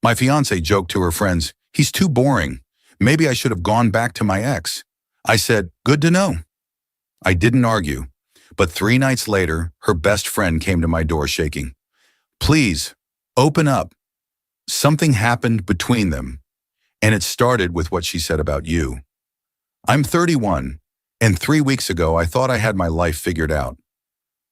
My fiancée joked to her friends, "He's too boring. Maybe I should have gone back to my ex." I said, "Good to know." I didn't argue, but 3 nights later, her best friend came to my door shaking. "Please, open up." Something happened between them, and it started with what she said about you. I'm 31, and 3 weeks ago I thought I had my life figured out.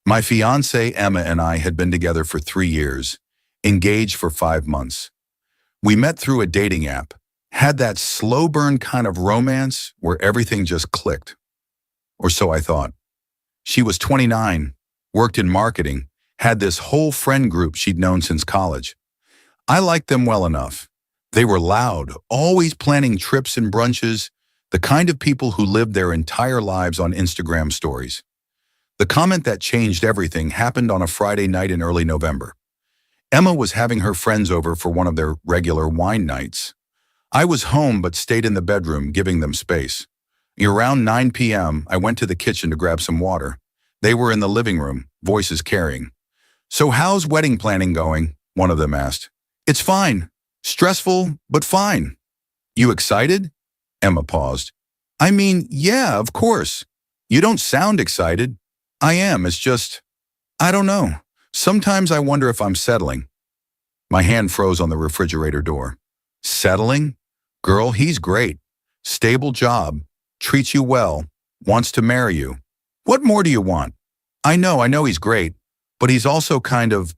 My fiancée Emma and I had been together for 3 years, engaged for 5 months. We met through a dating app, had that slow burn kind of romance where everything just clicked. Or so I thought. She was 29, worked in marketing, had this whole friend group she'd known since college. I liked them well enough. They were loud, always planning trips and brunches, the kind of people who lived their entire lives on Instagram stories. The comment that changed everything happened on a Friday night in early November. Emma was having her friends over for one of their regular wine nights. I was home but stayed in the bedroom, giving them space. Around 9 p.m., I went to the kitchen to grab some water. They were in the living room, voices carrying. "So how's wedding planning going?" one of them asked. "It's fine. Stressful, but fine." "You excited?" Emma paused. "I mean, yeah, of course. You don't sound excited." "I am, it's just, I don't know. Sometimes I wonder if I'm settling." My hand froze on the refrigerator door. Settling? Girl, he's great. Stable job, treats you well, wants to marry you. What more do you want? I know he's great, but he's also kind of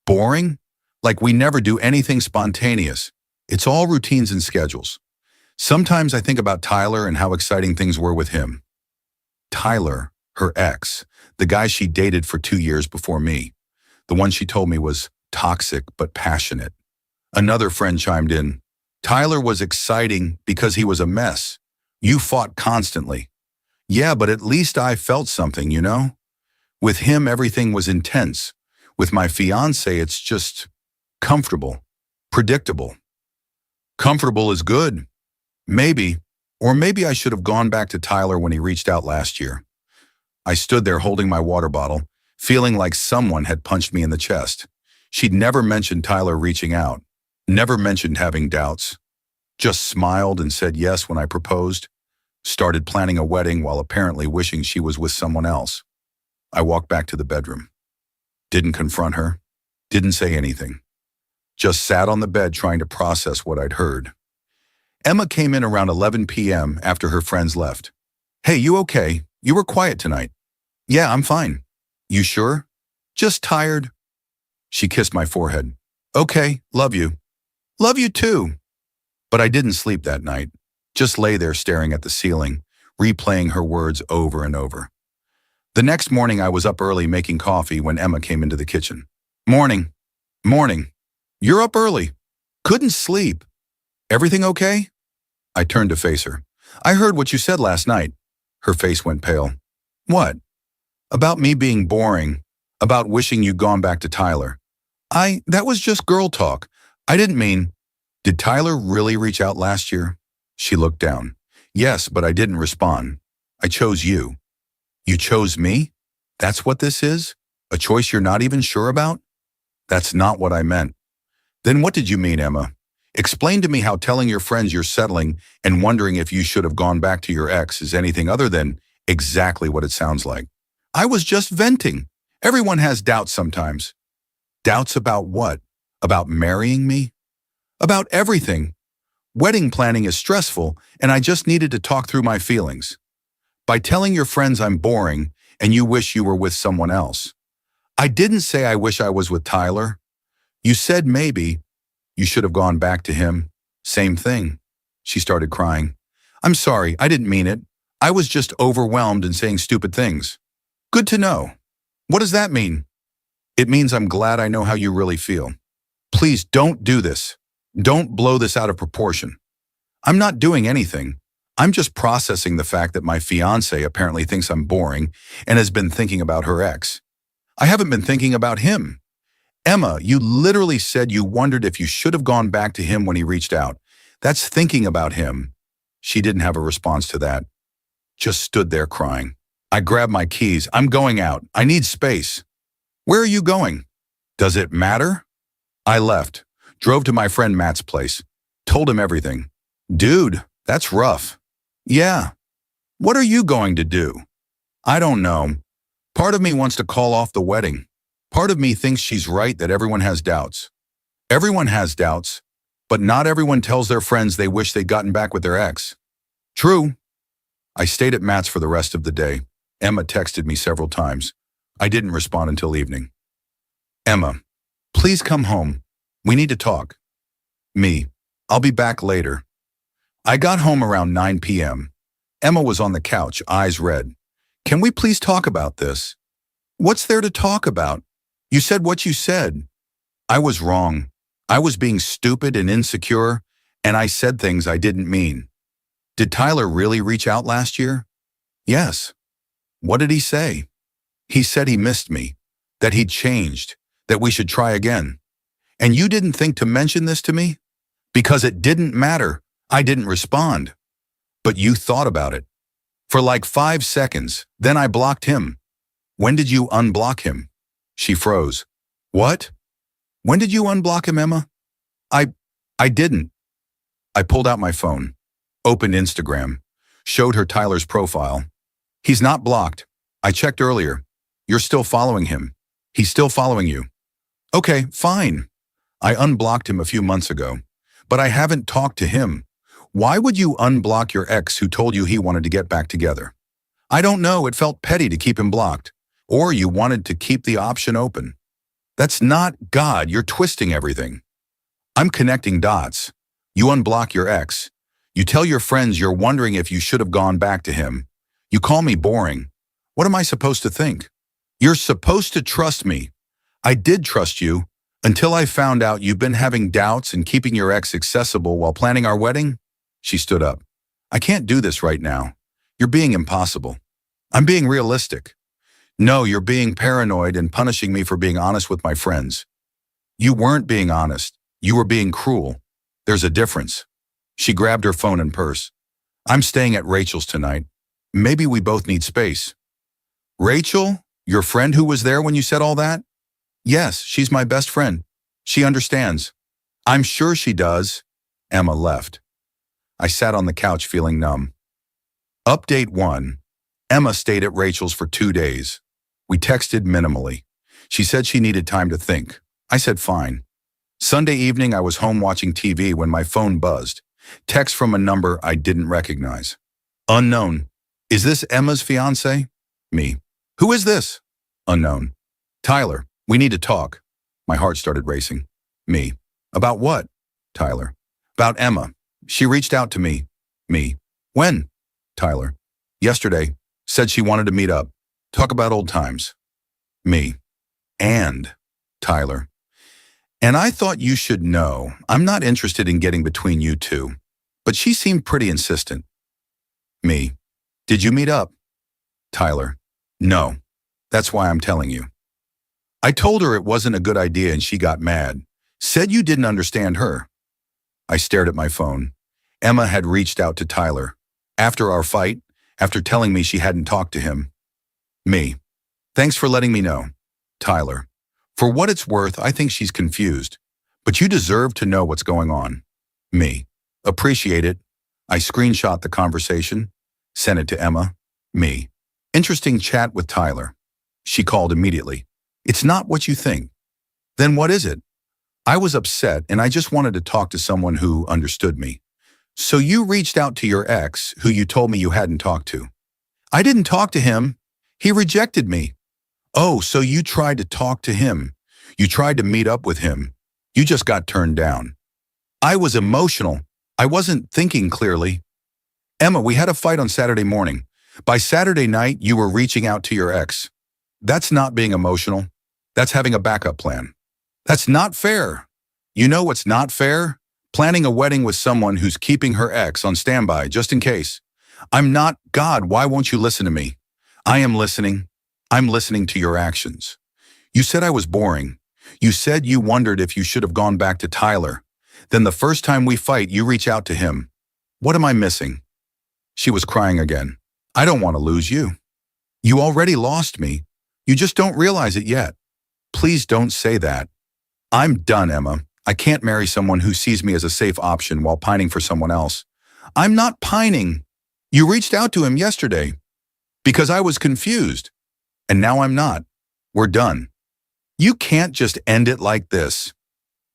boring. Like we never do anything spontaneous. It's all routines and schedules. Sometimes I think about Tyler and how exciting things were with him. Tyler, her ex, the guy she dated for 2 years before me. The one she told me was toxic but passionate. Another friend chimed in. Tyler was exciting because he was a mess. You fought constantly. Yeah, but at least I felt something, you know? With him, everything was intense. With my fiancé, it's just comfortable, predictable. Comfortable is good. Maybe, or maybe I should have gone back to Tyler when he reached out last year. I stood there holding my water bottle, feeling like someone had punched me in the chest. She'd never mentioned Tyler reaching out, never mentioned having doubts, just smiled and said yes when I proposed, started planning a wedding while apparently wishing she was with someone else. I walked back to the bedroom. Didn't confront her, didn't say anything. Just sat on the bed trying to process what I'd heard. Emma came in around 11 p.m. after her friends left. "Hey, you okay? You were quiet tonight." "Yeah, I'm fine." "You sure?" "Just tired." She kissed my forehead. "Okay, love you." "Love you too." But I didn't sleep that night. Just lay there staring at the ceiling, replaying her words over and over. The next morning I was up early making coffee when Emma came into the kitchen. "Morning." "Morning. You're up early. Couldn't sleep. Everything okay?" I turned to face her. "I heard what you said last night." Her face went pale. "What?" "About me being boring. About wishing you'd gone back to Tyler." That was just girl talk. I didn't mean..." "Did Tyler really reach out last year?" She looked down. "Yes, but I didn't respond. I chose you." "You chose me? That's what this is? A choice you're not even sure about?" "That's not what I meant." "Then what did you mean, Emma? Explain to me how telling your friends you're settling and wondering if you should have gone back to your ex is anything other than exactly what it sounds like." "I was just venting. Everyone has doubts sometimes." "Doubts about what? About marrying me?" "About everything. Wedding planning is stressful, and I just needed to talk through my feelings. By telling your friends I'm boring and you wish you were with someone else." "I didn't say I wish I was with Tyler. You said maybe you should have gone back to him. Same thing." She started crying. "I'm sorry, I didn't mean it. I was just overwhelmed and saying stupid things." "Good to know. What does that mean?" "It means I'm glad I know how you really feel. Please don't do this. Don't blow this out of proportion. I'm not doing anything. I'm just processing the fact that my fiancé apparently thinks I'm boring and has been thinking about her ex. I haven't been thinking about him. Emma, you literally said you wondered if you should have gone back to him when he reached out. That's thinking about him." She didn't have a response to that. Just stood there crying. I grabbed my keys. "I'm going out. I need space." "Where are you going?" "Does it matter?" I left. Drove to my friend Matt's place. Told him everything. Dude, that's rough. Yeah. What are you going to do? I don't know. Part of me wants to call off the wedding. Part of me thinks she's right that everyone has doubts. Everyone has doubts, but not everyone tells their friends they wish they'd gotten back with their ex. True. I stayed at Matt's for the rest of the day. Emma texted me several times. I didn't respond until evening. Emma, please come home. We need to talk. Me, I'll be back later. I got home around 9 p.m. Emma was on the couch, eyes red. Can we please talk about this? What's there to talk about? You said what you said. I was wrong. I was being stupid and insecure, and I said things I didn't mean. Did Tyler really reach out last year? Yes. What did he say? He said he missed me, that he'd changed, that we should try again. And you didn't think to mention this to me? Because it didn't matter. I didn't respond. But you thought about it. For like 5 seconds, then I blocked him. When did you unblock him? She froze. What? When did you unblock him, Emma? I didn't. I pulled out my phone, opened Instagram, showed her Tyler's profile. He's not blocked. I checked earlier. You're still following him. He's still following you. Okay, fine. I unblocked him a few months ago, but I haven't talked to him. Why would you unblock your ex who told you he wanted to get back together? I don't know, it felt petty to keep him blocked. Or you wanted to keep the option open. That's not God, you're twisting everything. I'm connecting dots. You unblock your ex. You tell your friends you're wondering if you should have gone back to him. You call me boring. What am I supposed to think? You're supposed to trust me. I did trust you until I found out you've been having doubts and keeping your ex accessible while planning our wedding. She stood up. I can't do this right now. You're being impossible. I'm being realistic. No, you're being paranoid and punishing me for being honest with my friends. You weren't being honest. You were being cruel. There's a difference. She grabbed her phone and purse. I'm staying at Rachel's tonight. Maybe we both need space. Rachel, your friend who was there when you said all that? Yes, she's my best friend. She understands. I'm sure she does. Emma left. I sat on the couch feeling numb. Update 1. Emma stayed at Rachel's for 2 days. We texted minimally. She said she needed time to think. I said fine. Sunday evening, I was home watching TV when my phone buzzed. Text from a number I didn't recognize. Unknown. Is this Emma's fiancé? Me. Who is this? Unknown. Tyler, we need to talk. My heart started racing. Me. About what? Tyler. About Emma. She reached out to me. Me. When? Tyler. Yesterday. Said she wanted to meet up. Talk about old times. Me. And Tyler. And I thought you should know, I'm not interested in getting between you two. But she seemed pretty insistent. Me. Did you meet up? Tyler. No. That's why I'm telling you. I told her it wasn't a good idea and she got mad. Said you didn't understand her. I stared at my phone. Emma had reached out to Tyler. After our fight, after telling me she hadn't talked to him. Me. Thanks for letting me know. Tyler. For what it's worth, I think she's confused. But you deserve to know what's going on. Me. Appreciate it. I screenshot the conversation. Sent it to Emma. Me. Interesting chat with Tyler. She called immediately. It's not what you think. Then what is it? I was upset and I just wanted to talk to someone who understood me. So you reached out to your ex, who you told me you hadn't talked to. I didn't talk to him. He rejected me. Oh, so you tried to talk to him. You tried to meet up with him. You just got turned down. I was emotional. I wasn't thinking clearly. Emma, we had a fight on Saturday morning. By Saturday night, you were reaching out to your ex. That's not being emotional. That's having a backup plan. That's not fair. You know what's not fair? Planning a wedding with someone who's keeping her ex on standby just in case. I'm not God. Why won't you listen to me? I am listening. I'm listening to your actions. You said I was boring. You said you wondered if you should have gone back to Tyler. Then the first time we fight, you reach out to him. What am I missing? She was crying again. I don't want to lose you. You already lost me. You just don't realize it yet. Please don't say that. I'm done, Emma. I can't marry someone who sees me as a safe option while pining for someone else. I'm not pining. You reached out to him yesterday because I was confused, and now I'm not. We're done. You can't just end it like this.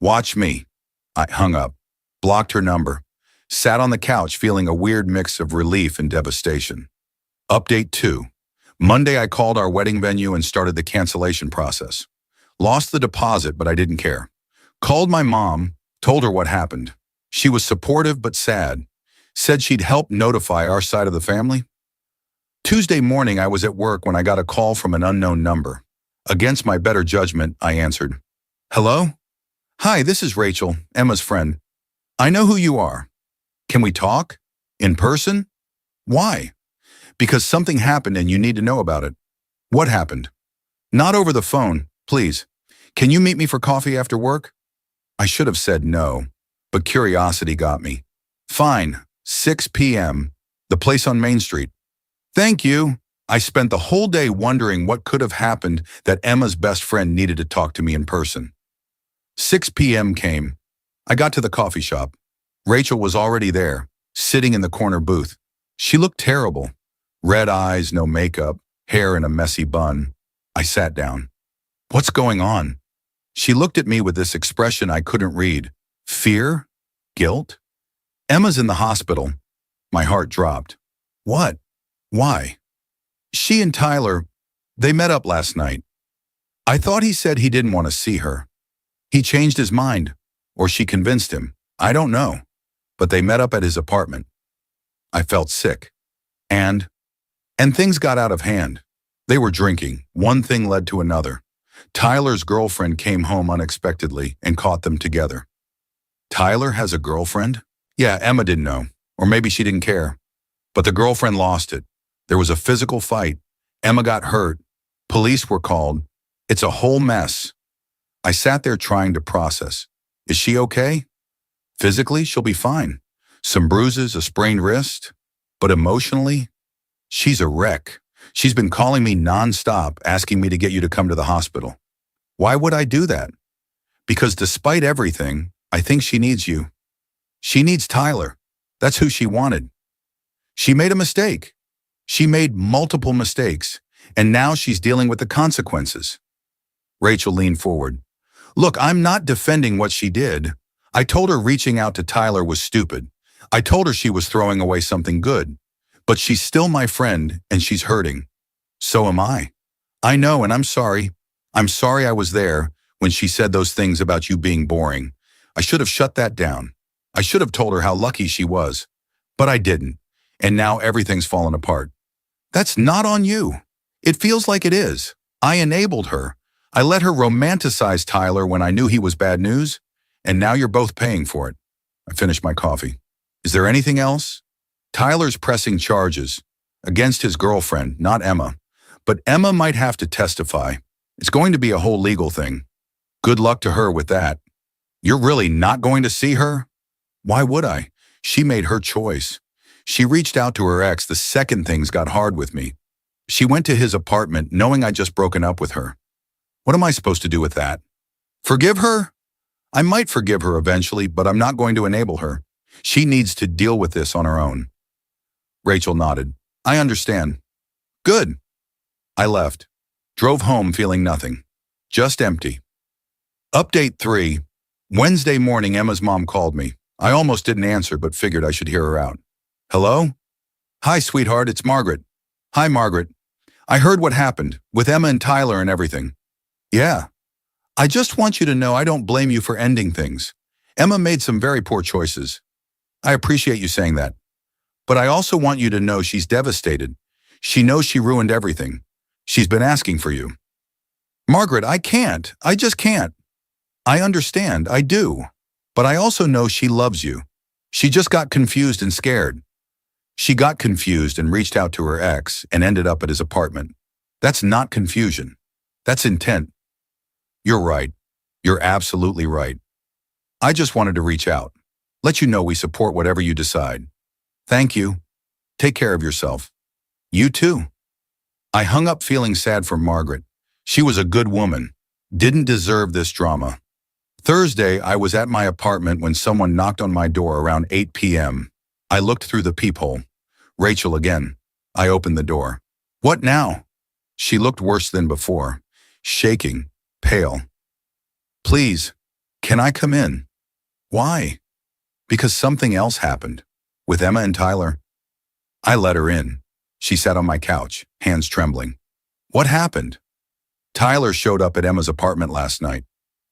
Watch me. I hung up, blocked her number, sat on the couch feeling a weird mix of relief and devastation. Update 2. Monday I called our wedding venue and started the cancellation process. Lost the deposit, but I didn't care. Called my mom, told her what happened. She was supportive but sad. Said she'd help notify our side of the family. Tuesday morning I was at work when I got a call from an unknown number. Against my better judgment, I answered. Hello? Hi, this is Rachel, Emma's friend. I know who you are. Can we talk? In person? Why? Because something happened and you need to know about it. What happened? Not over the phone, please. Can you meet me for coffee after work? I should have said no, but curiosity got me. Fine, 6 p.m., the place on Main Street. Thank you. I spent the whole day wondering what could have happened that Emma's best friend needed to talk to me in person. 6 p.m. came. I got to the coffee shop. Rachel was already there, sitting in the corner booth. She looked terrible. Red eyes, no makeup, hair in a messy bun. I sat down. What's going on? She looked at me with this expression I couldn't read. Fear? Guilt? Emma's in the hospital. My heart dropped. What? Why? She and Tyler, they met up last night. I thought he said he didn't want to see her. He changed his mind, or she convinced him. I don't know. But they met up at his apartment. I felt sick. And things got out of hand. They were drinking. One thing led to another. Tyler's girlfriend came home unexpectedly and caught them together. Tyler has a girlfriend? Yeah, Emma didn't know. Or maybe she didn't care. But the girlfriend lost it. There was a physical fight. Emma got hurt. Police were called. It's a whole mess. I sat there trying to process. Is she okay? Physically, she'll be fine. Some bruises, a sprained wrist. But emotionally, she's a wreck. She's been calling me nonstop, asking me to get you to come to the hospital. Why would I do that? Because despite everything, I think she needs you. She needs Tyler. That's who she wanted. She made a mistake. She made multiple mistakes, and now she's dealing with the consequences. Rachel leaned forward. Look, I'm not defending what she did. I told her reaching out to Tyler was stupid. I told her she was throwing away something good. But she's still my friend, and she's hurting. So am I. I know, and I'm sorry. I'm sorry I was there when she said those things about you being boring. I should have shut that down. I should have told her how lucky she was. But I didn't, and now everything's fallen apart. That's not on you. It feels like it is. I enabled her. I let her romanticize Tyler when I knew he was bad news, and now you're both paying for it. I finished my coffee. Is there anything else? Tyler's pressing charges against his girlfriend, not Emma. But Emma might have to testify. It's going to be a whole legal thing. Good luck to her with that. You're really not going to see her? Why would I? She made her choice. She reached out to her ex the second things got hard with me. She went to his apartment knowing I'd just broken up with her. What am I supposed to do with that? Forgive her? I might forgive her eventually, but I'm not going to enable her. She needs to deal with this on her own. Rachel nodded. I understand. Good. I left. Drove home feeling nothing. Just empty. Update 3. Wednesday morning, Emma's mom called me. I almost didn't answer, but figured I should hear her out. Hello? Hi, sweetheart, it's Margaret. Hi, Margaret. I heard what happened, with Emma and Tyler and everything. Yeah. I just want you to know I don't blame you for ending things. Emma made some very poor choices. I appreciate you saying that. But I also want you to know she's devastated. She knows she ruined everything. She's been asking for you. Margaret, I can't. I just can't. I understand, I do. But I also know she loves you. She just got confused and scared. She got confused and reached out to her ex and ended up at his apartment. That's not confusion. That's intent. You're right. You're absolutely right. I just wanted to reach out. Let you know we support whatever you decide. Thank you. Take care of yourself. You too. I hung up feeling sad for Margaret. She was a good woman. Didn't deserve this drama. Thursday, I was at my apartment when someone knocked on my door around 8 p.m. I looked through the peephole. Rachel again. I opened the door. What now? She looked worse than before, shaking, pale. Please, can I come in? Why? Because something else happened. With Emma and Tyler. I let her in. She sat on my couch, hands trembling. What happened? Tyler showed up at Emma's apartment last night.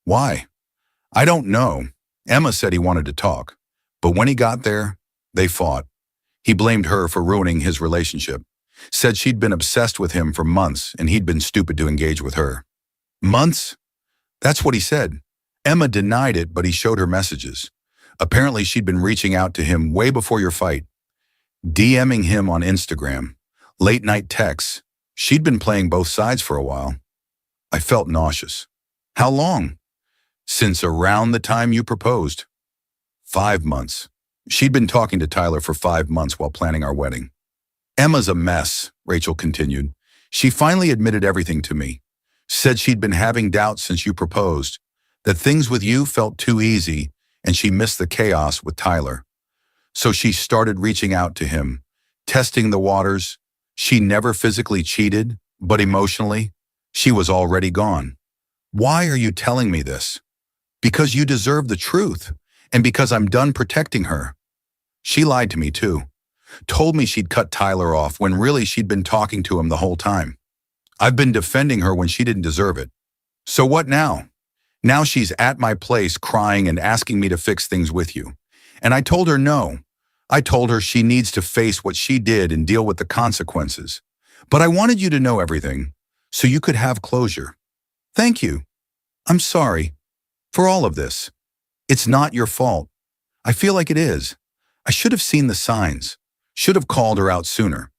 Why? I don't know. Emma said he wanted to talk. But when he got there, they fought. He blamed her for ruining his relationship. Said she'd been obsessed with him for months and he'd been stupid to engage with her. Months? That's what he said. Emma denied it, but he showed her messages. Apparently she'd been reaching out to him way before your fight. DMing him on Instagram. Late night texts. She'd been playing both sides for a while. I felt nauseous. How long? Since around the time you proposed. 5 months. She'd been talking to Tyler for 5 months while planning our wedding. Emma's a mess, Rachel continued. She finally admitted everything to me. Said she'd been having doubts since you proposed, that things with you felt too easy and she missed the chaos with Tyler. So she started reaching out to him, testing the waters. She never physically cheated, but emotionally, she was already gone. Why are you telling me this? Because you deserve the truth, and because I'm done protecting her. She lied to me too. Told me she'd cut Tyler off when really she'd been talking to him the whole time. I've been defending her when she didn't deserve it. So what now? Now she's at my place crying and asking me to fix things with you. And I told her no. I told her she needs to face what she did and deal with the consequences. But I wanted you to know everything, so you could have closure. Thank you. I'm sorry for all of this. It's not your fault. I feel like it is. I should have seen the signs. Should have called her out sooner.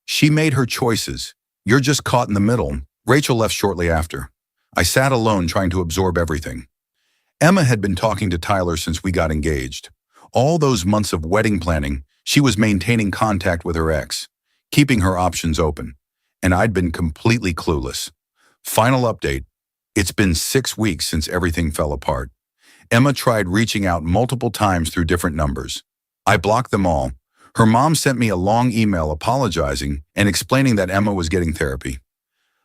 She made her choices. You're just caught in the middle. Rachel left shortly after. I sat alone trying to absorb everything. Emma had been talking to Tyler since we got engaged. All those months of wedding planning, she was maintaining contact with her ex, keeping her options open, and I'd been completely clueless. Final update. It's been 6 weeks since everything fell apart. Emma tried reaching out multiple times through different numbers. I blocked them all. Her mom sent me a long email apologizing and explaining that Emma was getting therapy.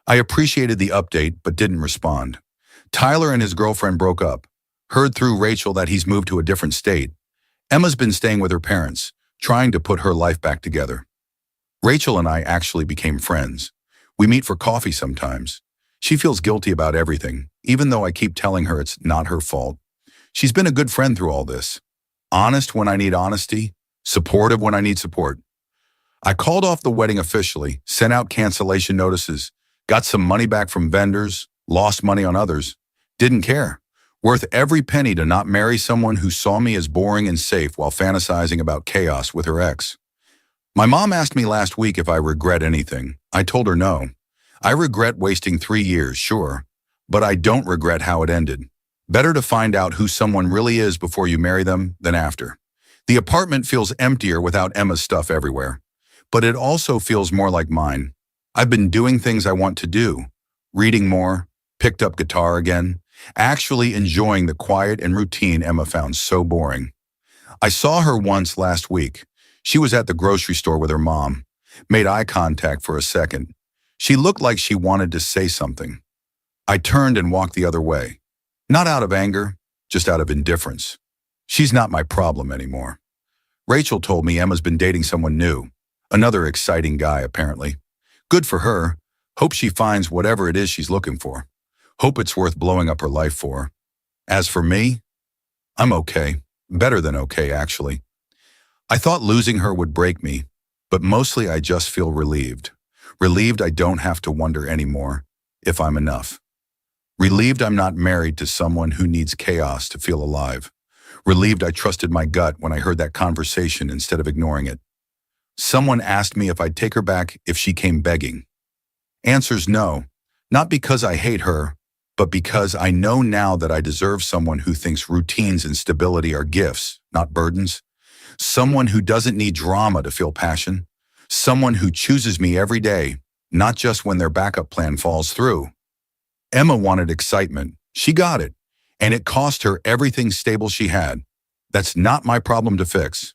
I appreciated the update but didn't respond. Tyler and his girlfriend broke up. Heard through Rachel that he's moved to a different state. Emma's been staying with her parents, trying to put her life back together. Rachel and I actually became friends. We meet for coffee sometimes. She feels guilty about everything, even though I keep telling her it's not her fault. She's been a good friend through all this. Honest when I need honesty, supportive when I need support. I called off the wedding officially, sent out cancellation notices, got some money back from vendors, lost money on others. Didn't care. Worth every penny to not marry someone who saw me as boring and safe while fantasizing about chaos with her ex. My mom asked me last week if I regret anything. I told her no. I regret wasting 3 years, sure, but I don't regret how it ended. Better to find out who someone really is before you marry them than after. The apartment feels emptier without Emma's stuff everywhere, but it also feels more like mine. I've been doing things I want to do, reading more, picked up guitar again, actually enjoying the quiet and routine Emma found so boring. I saw her once last week. She was at the grocery store with her mom, made eye contact for a second. She looked like she wanted to say something. I turned and walked the other way. Not out of anger, just out of indifference. She's not my problem anymore. Rachel told me Emma's been dating someone new. Another exciting guy, apparently. Good for her. Hope she finds whatever it is she's looking for. Hope it's worth blowing up her life for. As for me, I'm okay. Better than okay, actually. I thought losing her would break me, but mostly I just feel relieved. Relieved I don't have to wonder anymore if I'm enough. Relieved I'm not married to someone who needs chaos to feel alive. Relieved I trusted my gut when I heard that conversation instead of ignoring it. Someone asked me if I'd take her back if she came begging. Answer's no, not because I hate her, but because I know now that I deserve someone who thinks routines and stability are gifts, not burdens. Someone who doesn't need drama to feel passion. Someone who chooses me every day, not just when their backup plan falls through. Emma wanted excitement. She got it. and it cost her everything stable she had. That's not my problem to fix.